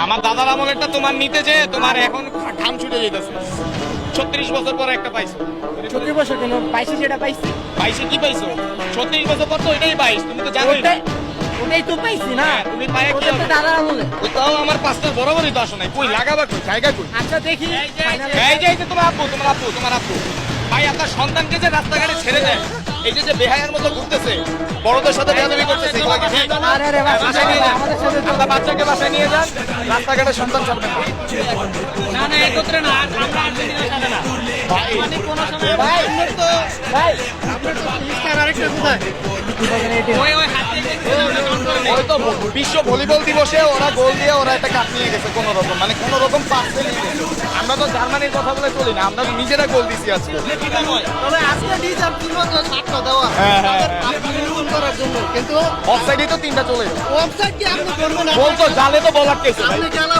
আমার দাদার আমলেরটা তোমার নিতে যে তোমার এখন ঘাম ছুটে যেতেছে। 36 বছর পরে একটা পাইছো। 36 বছর কেন পাইছি, যেটা পাইছি পাইছে কি পাইছো? 36 বছর পর তো এটাই পাইছ, তুমি তো জানোই না। ওটাই তো পাইছি না। তুমি পায়ে কি ওটা তো হবে? দাদার আমলে। ওই তাও আমার পাঁচটা বরাবরই তো আসো নাই, কই লাগাবা কই, জায়গা কই? আচ্ছা দেখি final এ। এই যে তোমার আপু, তোমার আপু ভাই, আপনার সন্তানকে যে রাস্তাঘাটে ছেড়ে দেয়, এই যে বেহায়ার মতো ঘুরতেছে, বড়দের সাথে বেয়াদবি করতেছে, এগুলো কি ঠিক? আরে রে বাবা, বাসায় নিয়ে যান, আমাদের সাথে তো- আপনার বাচ্চাকে বাসায় নিয়ে যান, রাস্তাঘাটে সন্তান ছাড়বেন না। না না একত্রে না, আমরা আর্জেন্টিনার সাথে না। ভাই, মানে কোনো সময় ভাই আপনার তো ভাই আপনার তো স্টার আরেকটা কোথায়? ওই হাত দিয়ে ওই তো বিশ্ব ভলিবল দিবসে ওরা গোল দিয়ে ওরা একটা কাপ নিয়ে গেছে কোন রকম, মানে কোন রকম পাস নিয়ে গেছে। আমরা তো জার্মানির কথা বলে চলি না, আমরা তো নিজেরা গোল দিছি আজকে। তবে আজকে ডিজার তিনমাত্র ছাত্র দেওয়া হ্যাঁ, হ্যাঁ, আপনি করার জন্য, কিন্তু অফসাইডে তো তিনটা চলে গেছে। অফসাইড কি আপনি করবেন? বল তো জালে তো বল আটকেছে ভাই। আপনি গেলা